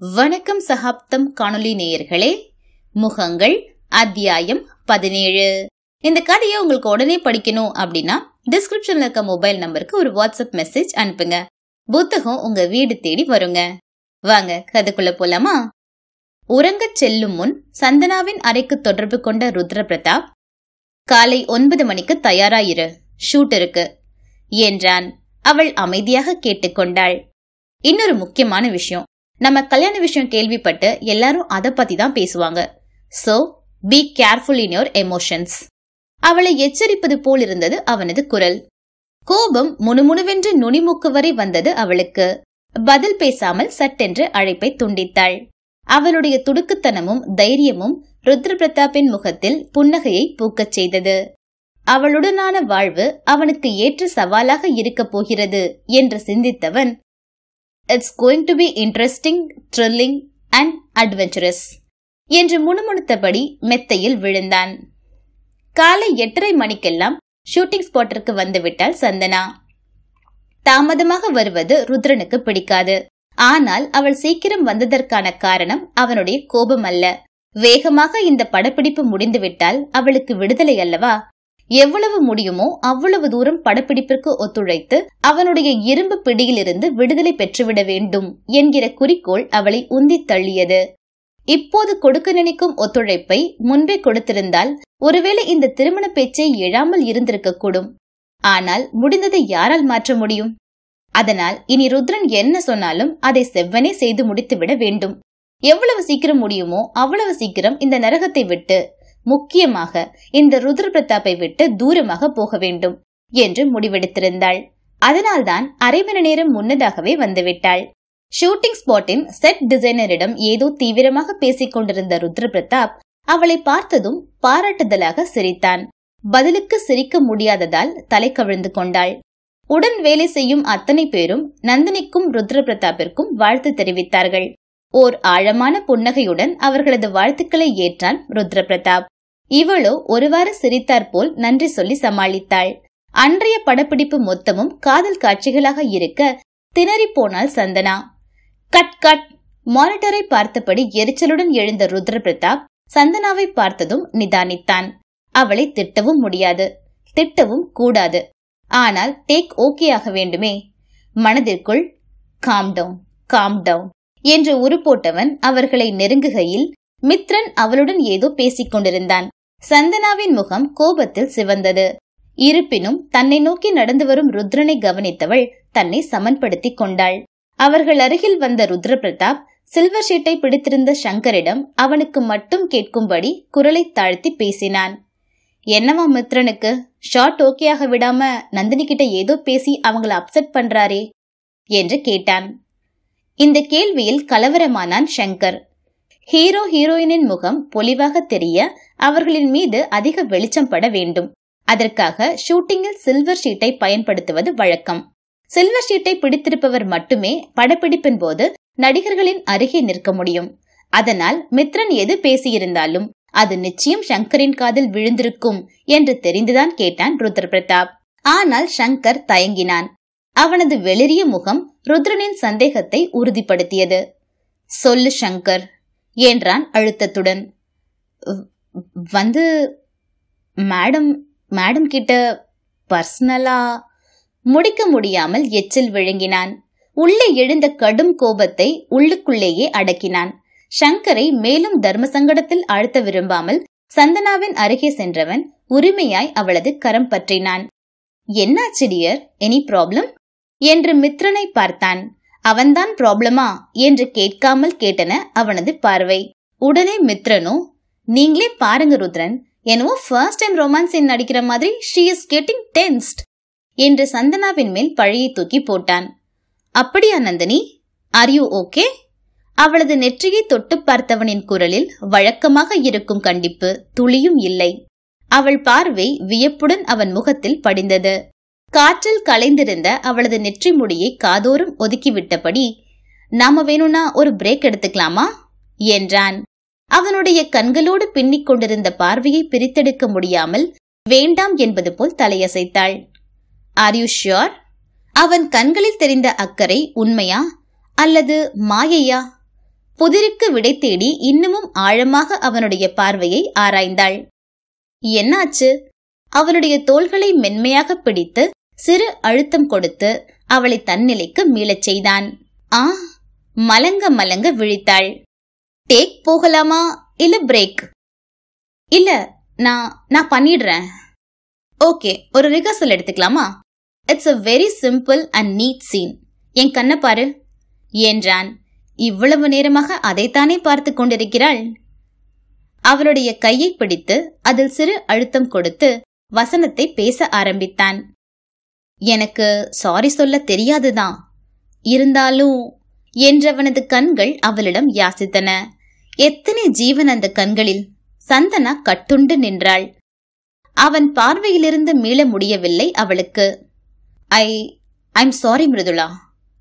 வணக்கம் சகாப்தம் காணொலி நேயர்களே. முகங்கள் அத்தியாயம் 17. இந்த கதையை உங்களுக்கு உடனே படிக்கணும் அப்படின்னா டிஸ்கிரிப்ஷன்ல இருக்க மொபைல் நம்பருக்கு ஒரு வாட்ஸ்அப் மெசேஜ் அனுப்புங்க. புத்தகம் உங்க வீடு தேடி வருங்க. வாங்க கதைக்குள்ள போலாமா? உறங்கச் செல்லும் முன் சந்தனாவின் அறைக்கு தொடர்பு கொண்ட ருத்ர பிரதாப், காலை 9 மணிக்கு தயாராயிரு, ஷூட் இருக்கு என்றான். அவள் அமைதியாக கேட்டுக்கொண்டாள். இன்னொரு முக்கியமான விஷயம், நம்ம கல்யாண விஷயம் கேள்விப்பட்டு எல்லாரும் அதை பத்தி தான் பேசுவாங்க. So be careful in your emotions. அவளை எச்சரிப்பது போல் இருந்தது அவனது குரல். கோபம் முணுமுணுவென்று நுனிமூக்கு வரை வந்தது அவளுக்கு. பதில் பேசாமல் சட்டென்று அழைப்பை துண்டித்தாள். அவளுடைய துடுக்குத்தனமும் தைரியமும் ருத்ர பிரதாப்பின் முகத்தில் புன்னகையை பூக்கச் செய்தது. அவளுடனான வாழ்வு அவனுக்கு ஏற்ற சவாலாக இருக்கப் போகிறது என்று சிந்தித்தவன், It's going to be interesting, thrilling and adventurous என்று முணுமுணுத்தபடி மெத்தையில் விழுந்தான். காலை 8:30 மணிக்கெல்லாம் ஷூட்டிங் ஸ்பாட்டிற்கு வந்துவிட்டாள் சந்தனா. தாமதமாக வருவது ருத்ரனுக்கு பிடிக்காது. ஆனால் அவள் சீக்கிரம் வந்ததற்கான காரணம் அவனுடைய கோபம் அல்ல. வேகமாக இந்த படப்பிடிப்பு முடிந்துவிட்டால் அவளுக்கு விடுதலை அல்லவா? எவ்வளவு முடியுமோ அவ்வளவு தூரம் படப்பிடிப்பிற்கு ஒத்துழைத்து அவனுடைய இரும்பு பிடியிலிருந்து விடுதலை பெற்றுவிட வேண்டும் என்கிற குறிக்கோள் அவளை உந்தி தள்ளியது. இப்போது கொடுக்க நினைக்கும் ஒத்துழைப்பை முன்பே கொடுத்திருந்தால் ஒருவேளை இந்த திருமண பேச்சை எழாமல் இருந்திருக்க கூடும். ஆனால் முடிந்ததை யாரால் மாற்ற முடியும்? அதனால் இனி ருத்ரன் என்ன சொன்னாலும் அதை செவ்வனே செய்து முடித்துவிட வேண்டும். எவ்வளவு சீக்கிரம் முடியுமோ அவ்வளவு சீக்கிரம் இந்த நரகத்தை விட்டு, முக்கியமாக இந்த ருத்ர பிரதாப்பை விட்டு தூரமாக போக வேண்டும் என்று முடிவெடுத்திருந்தாள். அதனால்தான் அரை மணி நேரம் முன்னதாகவே வந்துவிட்டாள். ஷூட்டிங் ஸ்பாட்டின் செட் டிசைனரிடம் ஏதோ தீவிரமாக பேசிக் கொண்டிருந்த ருத்ர பிரதாப் அவளை பார்த்ததும் பாராட்டுதலாக சிரித்தான். பதிலுக்கு சிரிக்க முடியாததால் தலை கவிழ்ந்து கொண்டாள். உடன் வேலை செய்யும் அத்தனை பேரும் நந்தினிக்கும் ருத்ர பிரதாப்பிற்கும் வாழ்த்து தெரிவித்தார்கள். ஓர் ஆழமான புன்னகையுடன் அவர்களது வாழ்த்துக்களை ஏற்றான் ருத்ர பிரதாப். இவளோ ஒருவாறு சிரித்தார் போல் நன்றி சொல்லி சமாளித்தாள். அன்றைய படப்பிடிப்பு மொத்தமும் காதல் காட்சிகளாக இருக்க திணறி போனாள் சந்தனா. Cut cut. மானிட்டரை பார்த்தபடி எரிச்சலுடன் எழுந்த ருத்ர பிரதாப் சந்தனாவை பார்த்ததும் நிதானித்தான். அவளை திட்டவும் முடியாது, திட்டவும் கூடாது. ஆனால் டேக் ஓகே ஆக வேண்டுமே. மனதிற்குள் காம் டவுன், காம் டவுன் என்று உரு போட்டவன் அவர்களை நெருங்குகையில் மித்ரன் அவளுடன் ஏதோ பேசிக் கொண்டிருந்தான். சந்தனாவின் முகம் கோபத்தில் சிவந்தது. இருப்பினும் தன்னை நோக்கி நடந்து வரும் ருத்ரனை கவனித்தவள் தன்னை சமன்படுத்திக் கொண்டாள். அவர்கள் அருகில் வந்த ருத்ர பிரதாப் சில்வர் ஷீட்டை பிடித்திருந்த சங்கரிடம் அவனுக்கு மட்டும் கேட்கும்படி குரலை தாழ்த்தி பேசினான். என்னவா மித்ரனுக்கு? ஷாட் ஓகேயாக விடாம நந்தினி கிட்ட ஏதோ பேசி அவங்கள அப்செட் பண்றாரே என்று கேட்டான். இந்த கேள்வியில் கலவரமானான் சங்கர். ஹீரோ ஹீரோயினின் முகம் பொலிவாக தெரிய அவர்களின் மீது அதிக வெளிச்சம் பட வேண்டும். அதற்காக ஷூட்டிங்கில் சில்வர் ஷீட்டை பயன்படுத்துவது வழக்கம். சில்வர் ஷீட்டை பிடித்திருப்பவர் மட்டுமே படப்பிடிப்பின் போது நடிகர்களின் அருகே நிற்க முடியும். அதனால் மித்ரன் எது பேசியிருந்தாலும் அது நிச்சயம் சங்கரின் காதில் விழுந்திருக்கும் என்று தெரிந்துதான் கேட்டான் ருத்ர பிரதாப். ஆனால் சங்கர் தயங்கினான். அவனது வெளிரிய முகம் ருத்ரனின் சந்தேகத்தை உறுதிப்படுத்தியது. சொல்லு சங்கர் என்றான் அழுத்தத்துடன். வந்து மேடம் கிட்ட பர்சனலா முடிக்க முடியாமல் எச்சில் விழுங்கினான். உள்ளே எழுந்த கடும் கோபத்தை உள்ளுக்குள்ளேயே அடக்கினான். சங்கரை மேலும் தர்ம சங்கடத்தில் ஆழ்த்த விரும்பாமல் சந்தனாவின் அருகே சென்றவன் உரிமையாய் அவளது கரம் பற்றினான். என்னாச்சு டியர், எனி ப்ராப்ளம் என்று மித்ரனை பார்த்தான். அவன்தான் ப்ராப்ளமா என்று கேட்காமல் கேட்டன அவனது பார்வை. உடனே மித்ரனோ, நீங்களே பாருங்க ருத்ரன், என்னவோ ஃபர்ஸ்ட் டைம் ரொமான்ஸ் சீன் நடிக்கிற மாதிரி she is getting tensed என்று சந்தனாவின் மேல் பழையை தூக்கி போட்டான். அப்படியா நந்தினி, ஆர் யூ ஓகே? அவளது நெற்றியை தொட்டு பார்த்தவனின் குரலில் வழக்கமாக இருக்கும் கண்டிப்பு துளியும் இல்லை. அவள் பார்வை வியப்புடன் அவன் முகத்தில் படிந்தது. காற்றில் கலைந்திருந்த அவளது நெற்றி முடியை காதோறும் ஒதுக்கிவிட்டபடி, நாம வேணும்னா ஒரு பிரேக் எடுத்துக்கலாமா என்றான். அவனுடைய கண்களோடு பின்னிக் கொண்டிருந்த பார்வையை பிரித்தெடுக்க முடியாமல் வேண்டாம் என்பது போல் தலையசைத்தாள். Are you sure? அவன் கண்களில் தெரிந்த அக்கறை உண்மையா அல்லது மாயையா? புதிருக்கு விடை தேடி இன்னமும் ஆழமாக அவனுடைய பார்வையை ஆராய்ந்தாள். என்னாச்சு? அவனுடைய தோள்களை மென்மையாக பிடித்து சிறு அழுத்தம் கொடுத்து அவளை தன்னிலைக்கு மீளச் செய்தான். மலங்க மலங்க விழித்தாள். டேக் போகலாமா இல்ல பிரேக்? இல்ல, நான் பண்ணிடுறேன். ஓகே, ஒரு ரிஹர்சல் எடுத்துக்கலாமா? It's a very simple and neat scene. என் கண்ணை பாரு என்றான். இவ்வளவு நேரமாக அதைத்தானே பார்த்து கொண்டிருக்கிறாள். அவளுடைய கையை பிடித்து அதில் சிறு அழுத்தம் கொடுத்து வசனத்தை பேச ஆரம்பித்தான். எனக்கு சாரி சொல்ல தெரியாதுதான், இருந்தாலும் என்றவனது கண்கள் அவளிடம் யாசித்தன. எத்தனை ஜீவன் அந்த கண்களில்! சந்தனா கட்டுண்டு நின்றாள். அவன் பார்வையிலிருந்து மீள முடியவில்லை அவளுக்கு. I'm sorry Mirudhula.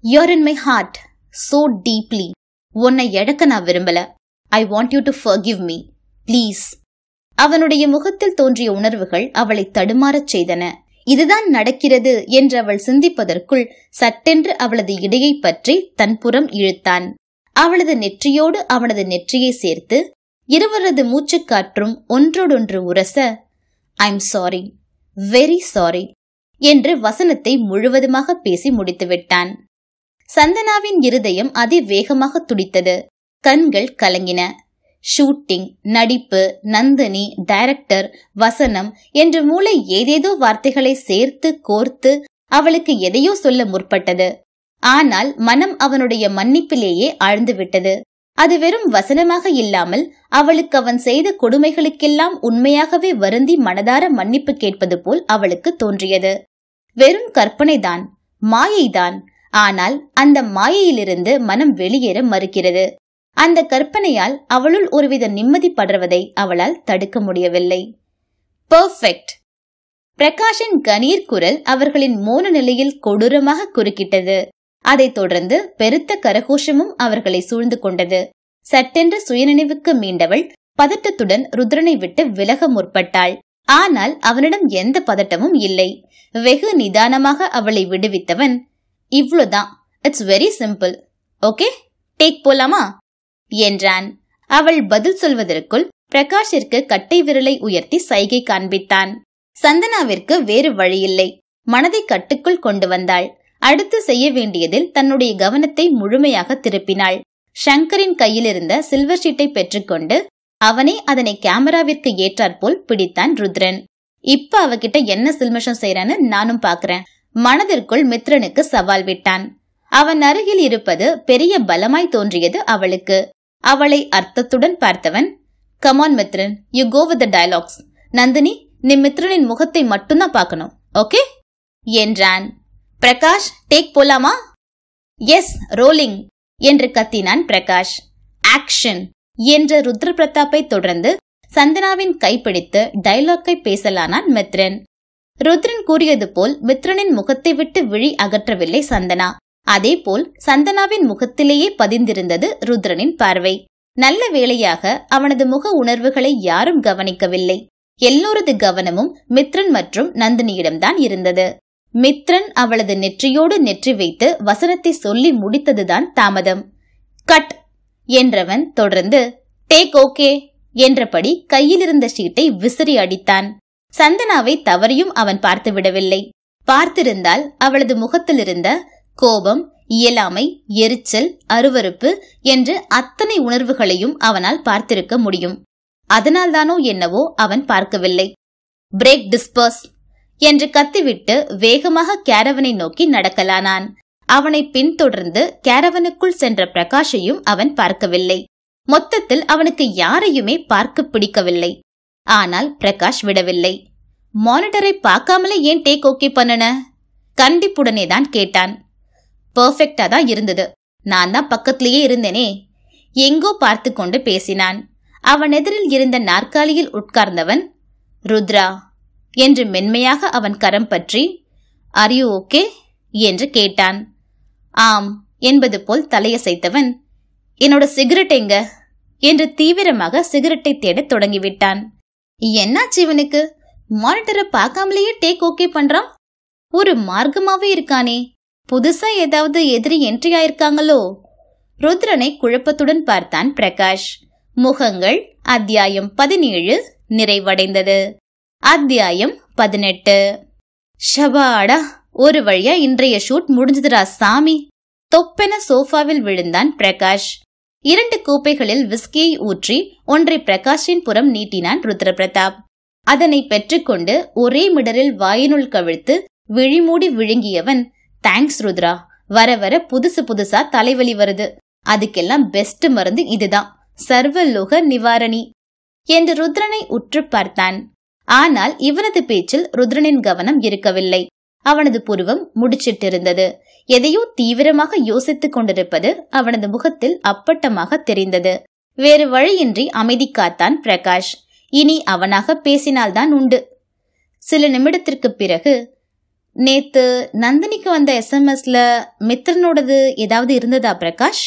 You're in my heart so deeply. உன்னை இழக்க நான் விரும்பல. I want you to forgive me. Please. அவனுடைய முகத்தில் தோன்றிய உணர்வுகள் அவளை தடுமாறச் செய்தன. இதுதான் நடக்கிறது என்று அவள் சிந்திப்பதற்குள் சட்டென்று அவளது இடையை பற்றி தன் புறம் இழுத்தான். அவளது நெற்றியோடு அவனது நெற்றியை சேர்த்து இருவரது மூச்சுக்காற்றும் ஒன்றோடொன்று உரச, ஐம் சாரி, வெரி சாரி என்று வசனத்தை முழுவதுமாக பேசி முடித்துவிட்டான். சந்தனாவின் இருதயம் அதிவேகமாக துடித்தது. கண்கள் கலங்கின. ஷூட்டிங், நடிப்பு, நந்தினி, டைரக்டர், வசனம் என்று மூளை ஏதேதோ வார்த்தைகளை சேர்த்து கோர்த்து அவளுக்கு எதையோ சொல்ல முற்பட்டது. ஆனால் மனம் அவனுடைய மன்னிப்பிலேயே ஆழ்ந்துவிட்டது. அது வெறும் வசனமாக இல்லாமல் அவளுக்கு அவன் செய்த கொடுமைகளுக்கெல்லாம் உண்மையாகவே வருந்தி மனதார மன்னிப்பு கேட்பது போல் அவளுக்கு தோன்றியது. வெறும் கற்பனைதான், மாயைதான். ஆனால் அந்த மாயையிலிருந்து மனம் வெளியேற மறுக்கிறது. அந்த கற்பனையால் அவளுள் ஒருவித நிம்மதி படர்வதை அவளால் தடுக்க முடியவில்லை. பெர்ஃபெக்ட்! பிரகாஷின் கணீர் குரல் அவர்களின் மோன நிலையில் கொடூரமாக குறுக்கிட்டது. அதைத் தொடர்ந்து பெருத்த கரகோஷமும் அவர்களை சூழ்ந்து கொண்டது. சட்டென்று சுயநினைவுக்கு மீண்டவள் பதட்டத்துடன் ருத்ரனை விட்டு விலக முற்பட்டாள். ஆனால் அவனிடம் எந்த பதட்டமும் இல்லை. வெகு நிதானமாக அவளை விடுவித்தவன், இவ்வளவுதான், it's very simple, okay, take போலாமா என்றான். அவள் பதில் சொல்வதற்குள் பிரகாஷிற்கு கட்டை விரலை உயர்த்தி சைகை காண்பித்தான். சந்தனாவிற்கு வேறு வழியில்லை. மனதை கட்டுக்குள் கொண்டு வந்தாள். அடுத்து செய்ய வேண்டியதில் தன்னுடைய கவனத்தை முழுமையாக திருப்பினாள். ஷங்கரின் கையில் இருந்த சில்வர் ஷீட்டை பெற்றுக்கொண்டு அவனே அதனை கேமராவிற்கு ஏற்றாற்போல் பிடித்தான் ருத்ரன். இப்ப அவகிட்ட என்ன சில்மிஷம் செய்யறான்னு நானும் பாக்குறேன். மனதிற்குள் மித்ரனுக்கு சவால் விட்டான். அவன் அருகில் இருப்பது பெரிய பலமாய் தோன்றியது அவளுக்கு. அவளை அர்த்தத்துடன் பார்த்தவன், come on Mithran, you go with the dialogues. Nandini, நீ மித்ரனின் முகத்தை மட்டும்தான் பார்க்கணும், ஓகே என்றான். பிரகாஷ், டேக் போலாமா? எஸ், ரோலிங் என்று கத்தினான் பிரகாஷ். ஆக்ஷன் என்ற ருத்ர பிரதாப்பை தொடர்ந்து சந்தனாவின் கைப்பிடித்து டயலாக்கை பேசலானான் மித்ரன். ருத்ரன் கூறியது போல் மித்ரனின் முகத்தை விட்டு விழி அகற்றவில்லை சந்தனா. அதேபோல் சந்தனாவின் முகத்திலேயே பதிந்திருந்தது ருத்ரனின் பார்வை. நல்ல வேளையாக அவனது முக உணர்வுகளை யாரும் கவனிக்கவில்லை. எல்லோரது கவனமும் மித்ரன் மற்றும் நந்தினியிடம்தான் இருந்தது. மித்ரன் அவளது நெற்றியோடு நெற்றி வைத்து வசனத்தை சொல்லி முடித்ததுதான் தாமதம். கட் என்றவன் தொடர்ந்து டேக் ஓகே என்றபடி கையிலிருந்த ஷீட்டை விசிறி அடித்தான். சந்தனாவை தவறியும் அவன் பார்த்து விடவில்லை. பார்த்திருந்தால் அவளது முகத்திலிருந்த கோபம், இயலாமை, எரிச்சல், அருவருப்பு என்று அத்தனை உணர்வுகளையும் அவனால் பார்த்திருக்க முடியும். அதனால்தானோ என்னவோ அவன் பார்க்கவில்லை. பிரேக், டிஸ்பர்ஸ் என்று கத்திவிட்டு வேகமாக கேரவனை நோக்கி நடக்கலானான். அவனை பின்தொடர்ந்து கேரவனுக்குள் சென்ற பிரகாஷையும் அவன் பார்க்கவில்லை. மொத்தத்தில் அவனுக்கு யாரையுமே பார்க்க பிடிக்கவில்லை. ஆனால் பிரகாஷ் விடவில்லை. மானிட்டரை பார்க்காமலே ஏன் டேக் ஓகே பண்ணன? கண்டிப்புடனே தான் கேட்டான். பெர்ஃபெக்டா தான் இருந்தது, நான் தான் பக்கத்திலேயே இருந்தேனே. எங்கோ பார்த்து கொண்டு பேசினான். அவன் எதிரில் இருந்த நாற்காலியில் உட்கார்ந்தவன், ருத்ரா என்று மென்மையாக அவன் கரம் பற்றி, ஆர் யூ ஓகே என்று கேட்டான். ஆம் என்பது போல் தலையசைத்தவன், என்னோட சிகரெட் எங்க என்று தீவிரமாக சிகரெட்டை தேட தொடங்கிவிட்டான். என்னாச்சு இவனுக்கு? மானிட்டரை பார்க்காமலேயே டேக் ஓகே பண்றான். ஒரு மார்க்கமாவே இருக்கானே. புதுசா ஏதாவது எதிரி என்ட்ரி ஆயிருக்காங்களோ? ருத்ரனை குழப்பத்துடன் பார்த்தான் பிரகாஷ். முகங்கள் அத்தியாயம் 17 நிறைவடைந்தது. அத்தியாயம் 18. ஷபாடா, ஒரு வழியா இன்றைய ஷூட் முடிஞ்சதுரா சாமி. தொப்பென சோஃபாவில் விழுந்தான் பிரகாஷ். 2 கோப்பைகளில் விஸ்கியை ஊற்றி ஒன்றை பிரகாஷின் புறம் நீட்டினான் ருத்ரபிரதாப். அதனை பெற்றுக்கொண்டு ஒரே மிடரில் வாயினுள் கவிழ்த்து விழிமூடி விழுங்கியவன், தேங்க்ஸ் ருத்ரா, வர வர புதுசா தலைவலி வருது, அதுக்கெல்லாம் பெஸ்ட் மருந்து இதுதான், சர்வலோக நிவாரணி என்று ருத்ரனை உற்று பார்த்தான். ஆனால் இவனது பேச்சில் ருத்ரனின் கவனம் இருக்கவில்லை. அவனது புருவம் முடிச்சிட்டிருந்தது. எதையோ தீவிரமாக யோசித்துக் கொண்டிருப்பது அவனது முகத்தில் அப்பட்டமாக தெரிந்தது. வேறு வழியின்றி அமைதி காத்தான் பிரகாஷ். இனி அவனாக பேசினால்தான் உண்டு. சில நிமிடத்திற்கு பிறகு, நேத்து நந்தினிக்கு வந்த எஸ்எம்எஸ்ல மித்ரனோடது ஏதாவது இருந்ததா பிரகாஷ்?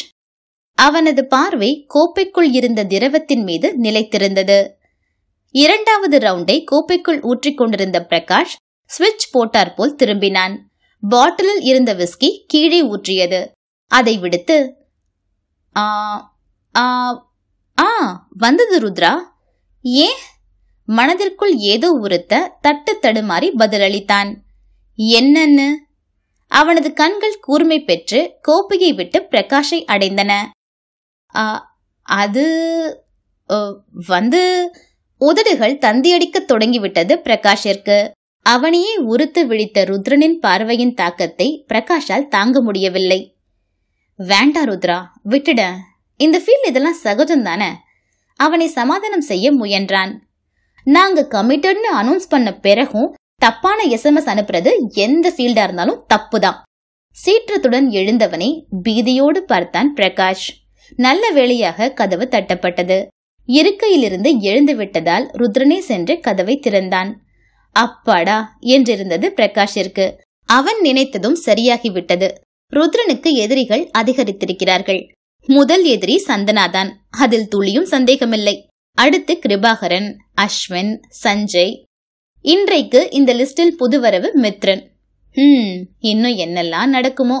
அவனது பார்வை கோப்பைக்குள் இருந்த திரவத்தின் மீது நிலைத்திருந்தது. 2வது ரவுண்டை கோப்பைக்குள் ஊற்றிக் கொண்டிருந்த பிரகாஷ் ஸ்விட்ச் போட்டார் போல் திரும்பினான். பாட்டிலில் இருந்த விஸ்கி கீழே ஊற்றியது. அதை விடுத்து, வந்தது ருத்ரா. ஏன்? மனதிற்குள் ஏதோ உறுத்த தட்டு தடுமாறி பதிலளித்தான். என்னன்னு? அவனது கண்கள் கூர்மை பெற்று கோப்பையை விட்டு பிரகாஷை அடைந்தன. அது வந்து உதடுகள் தந்தியடிக்க தொடங்கிவிட்டது பிரகாஷிற்கு. அவனையே உறுத்து விழித்த ருத்ரனின் பார்வையின் தாக்கத்தை பிரகாஷால் தாங்க முடியவில்லை. வேண்டா ருத்ரா, விட்டுட, இந்த ஃபீல்ட் இதெல்லாம் சகஜம்தானே. அவனை சமாதானம் செய்ய முயன்றான். நாங்க கமிட்டட்னு அனௌன்ஸ் பண்ண பிறகும் தப்பான எஸ்எம்எஸ் அனுப்புறது எந்த ஃபீல்டா இருந்தாலும் தப்புதான். சீற்றத்துடன் எழுந்தவனை பீதியோடு பார்த்தான் பிரகாஷ். நல்ல வேளையாக கதவு தட்டப்பட்டது. இருக்கையிலிருந்து எழுந்து விட்டதால் ருத்ரனே சென்று கதவை திறந்தான். அப்பாடா என்றிருந்தது பிரகாஷிற்கு. அவன் நினைத்ததும் சரியாகிவிட்டது. ருத்ரனுக்கு எதிரிகள் அதிகரித்திருக்கிறார்கள். முதல் எதிரி சந்தனாதான், அதில் துளியும் சந்தேகமில்லை. அடுத்து கிருபாகரன், அஸ்வின், சஞ்சய். இன்றைக்கு இந்த லிஸ்டில் புதுவரவு மித்ரன். இன்னும் என்னெல்லாம் நடக்குமோ?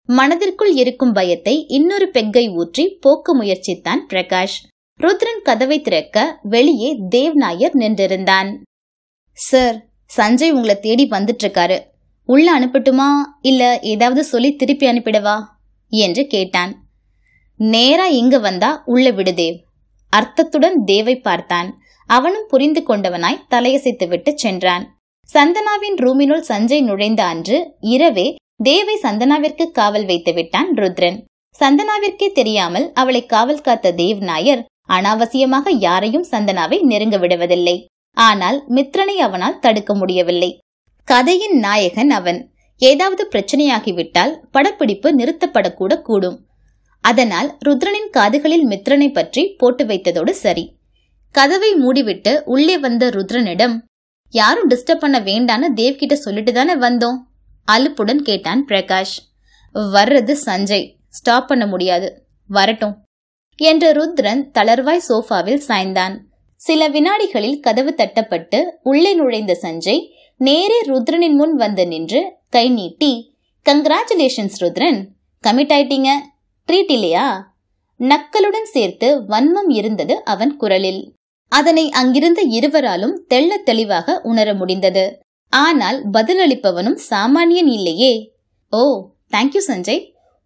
மனதிற்குள் இருக்கும் பயத்தை இன்னொரு பெக்கை ஊற்றி போக்க முயற்சித்தான் பிரகாஷ். ருத்ரன் கதவை திறக்க வெளியே தேவ் நாயர் நின்றிருந்தான். சார், சஞ்சய் உங்களை தேடி வந்துட்டு இருக்காரு. உள்ள அனுப்பட்டுமா இல்ல ஏதாவது சொல்லி திருப்பி அனுப்பிடவா என்று கேட்டான். நேரா இங்க வந்தா உள்ள விடு தேவ். அர்த்தத்துடன் தேவை பார்த்தான். அவனும் புரிந்து கொண்டவனாய் தலையசைத்து விட்டு சென்றான். சந்தனாவின் ரூமினுள் சஞ்சய் நுழைந்த அன்று இரவே தேவை சந்தனாவிற்கு காவல் வைத்து விட்டான் ருத்ரன். சந்தனாவிற்கே தெரியாமல் அவளை காவல் காத்த தேவ் நாயர் அனாவசியமாக யாரையும் சந்தனாவை நெருங்க விடுவதில்லை. ஆனால் மித்ரனை அவனால் தடுக்க முடியவில்லை. கதையின் நாயகன் அவன். ஏதாவது பிரச்சனையாகிவிட்டால் படப்பிடிப்பு நிறுத்தப்படக்கூட கூடும். அதனால் ருத்ரனின் காதுகளில் மித்ரனை பற்றி போட்டு வைத்ததோடு சரி. கதவை மூடிவிட்டு உள்ளே வந்த ருத்ரனிடம், யாரும் டிஸ்டர்ப் பண்ண வேண்டான்னு தேவ்கிட்ட சொல்லிட்டு தானே வந்தோம் அலுப்புடன் கேட்டான் பிரகாஷ். வர்றது சஞ்சய், ஸ்டாப் பண்ண முடியாது, வரட்டும் என்ற ருத்ரன் தளர்வாய் சோஃபாவில் சாய்ந்தான். சில வினாடிகளில் கதவு தட்டப்பட்டு உள்ளே நுழைந்த சஞ்சய் நேரே ருத்ரனின் முன் வந்து நின்று கை நீட்டி, கங்க்ராச்சுலேஷன்ஸ் ருத்ரன், கமிட் ஆயிட்டீங்க, ட்ரீட் இல்லையா? நக்கலுடன் சேர்த்து வன்மம் இருந்தது அவன் குரலில். அதனை அங்கிருந்த இருவராலும் தெள்ள தெளிவாக உணர முடிந்தது. ஆனால் பதிலளிப்பவனும் சாமானியன் இல்லையே. Oh, thank you Sanjay.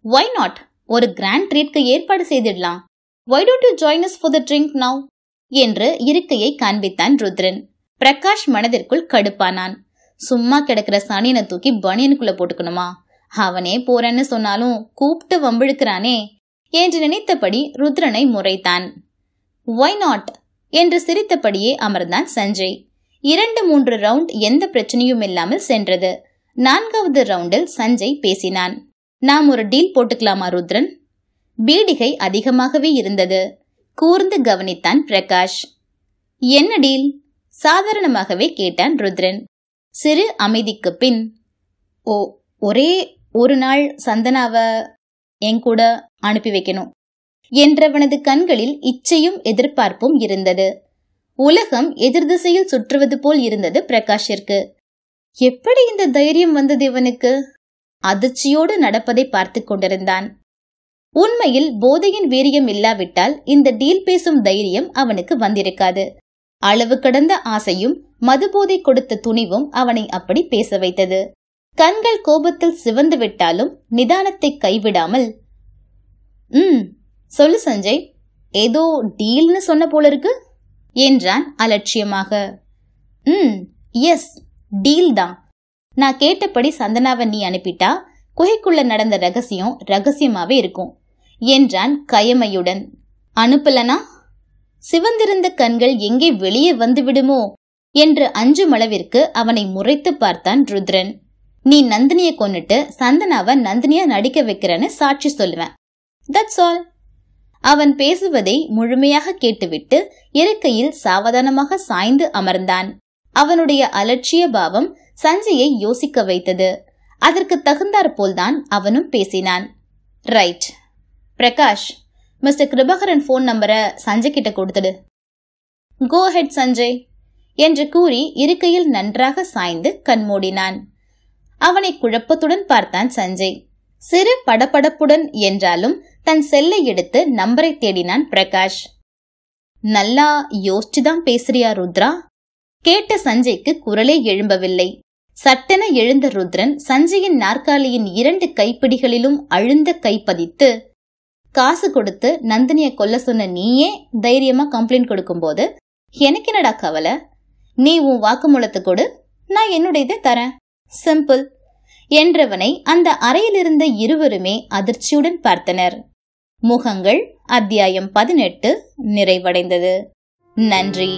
Why not? ஒரு கிராண்ட் ட்ரீட்க்கு ஏற்பாடு செய்திடலாம். Why don't you join us for the drink now? என்று இருக்கையை காண்பித்தான் ருத்ரன். பிரகாஷ் மனதிற்குள் கடுப்பானான். சும்மா கிடக்கிற சனியனை தூக்கி பனியனுக்குள்ள போட்டுக்கணுமா? அவனே போறேன்னு சொன்னாலும் கூப்பிட்டு வம்பிழுக்கிறானே என்று நினைத்தபடி ருத்ரனை முறைத்தான். ஒய் நாட் என்று சிரித்தபடியே அமர்ந்தான் சஞ்சய். 2-3 ரவுண்ட் எந்த பிரச்சனையும் இல்லாமல் சென்றது. 4வது ரவுண்டில் சஞ்சய் பேசினான். நாம் ஒரு டீல் போட்டுக்கலாமா ருத்ரன்? பீடிகை அதிகமாகவே இருந்தது. கூர்ந்து கவனித்தான் பிரகாஷ். என்ன டீல்? சாதாரணமாகவே கேட்டான் ருத்ரன். சிறு அமைதிக்கு பின், ஒரே ஒரு நாள் சந்தனாவ என் கூட அனுப்பி வைக்கணும் என்றவனது கண்களில் இச்சையும் எதிர்பார்ப்பும் இருந்தது. உலகம் எதிர் திசையில் சுற்றுவது போல் இருந்தது பிரகாஷிற்கு. எப்படி இந்த தைரியம் வந்தது இவனுக்கு? அதிர்ச்சியோடு நடப்பதை பார்த்து கொண்டிருந்தான். உண்மையில் போதையின் வீரியம் இல்லாவிட்டால் இந்த டீல் பேசும் தைரியம் அவனுக்கு வந்திருக்காது. அளவு கடந்த ஆசையும் மதுபோதை கொடுத்த துணிவும் அவனை அப்படி பேச வைத்தது. கண்கள் கோபத்தில் சிவந்து விட்டாலும் நிதானத்தை கைவிடாமல், சொல்லு சஞ்சய், ஏதோ டீல்னு சொன்ன போல இருக்கு என்றான் அலட்சியமாக. எஸ், டீல் தான். நான் கேட்டபடி சந்தனாவை நீ அனுப்பிட்டா குகைக்குள்ள நடந்த ரகசியம் ரகசியமாவே இருக்கும் என்றான் கயமையுடன். அனுப்பலனா? சிவந்திருந்த கண்கள் எங்கே வெளியே வந்து விடுமோ என்று அஞ்சும் அளவிற்கு அவனை முறைத்து பார்த்தான் ருத்ரன். நீ நந்தினிய கொன்னுட்டு சந்தனாவை நந்தினியா நடிக்க வைக்கிறன்னு சாட்சி சொல்லுவேன். That's all. அவன் பேசுவதை முழுமையாக கேட்டுவிட்டு இருக்கையில் சாவதானமாக சாய்ந்து அமர்ந்தான். அவனுடைய அலட்சிய பாவம் சஞ்சயை யோசிக்க வைத்தது. அதற்கு தகுந்தாற்போல்தான் அவனும் பேசினான். Right Prakash, mister Kirubakaran phone நம்பரை சஞ்சய் கிட்ட கொடுத்துடு. கோ ஹெட் சஞ்சய் என்று கூறி இருக்கையில் நன்றாக சாய்ந்து கண்மூடினான். அவனை குழப்பத்துடன் பார்த்தான் சஞ்சய். சிறு படபடப்புடன் என்றாலும் தன் செல்லை எடுத்து நம்பரை தேடினான் பிரகாஷ். நல்லா யோசிச்சுதான் பேசுறியா ருத்ரா? கேட்ட சஞ்சய்க்கு குரலே எழும்பவில்லை. சட்டென எழுந்த ருத்ரன் சஞ்சயின் நாற்காலியின் 2 கைப்பிடிகளிலும் அழுந்த கைப்பதித்து, காசு கொடுத்து நந்தினிய கொல்ல சொன்ன நீயே தைரியமா கம்ப்ளைண்ட் கொடுக்கும் போது எனக்கு என்னடா கவலை? நீ உன் வாக்குமூலத்தை கொடு, நான் என்னுடையதை தரேன். சிம்பிள் என்றவனை அந்த அறையில் இருந்த இருவருமே அதிர்ச்சியுடன் பார்த்தனர். முகங்கள் அத்தியாயம் 18 நிறைவடைந்தது. நன்றி.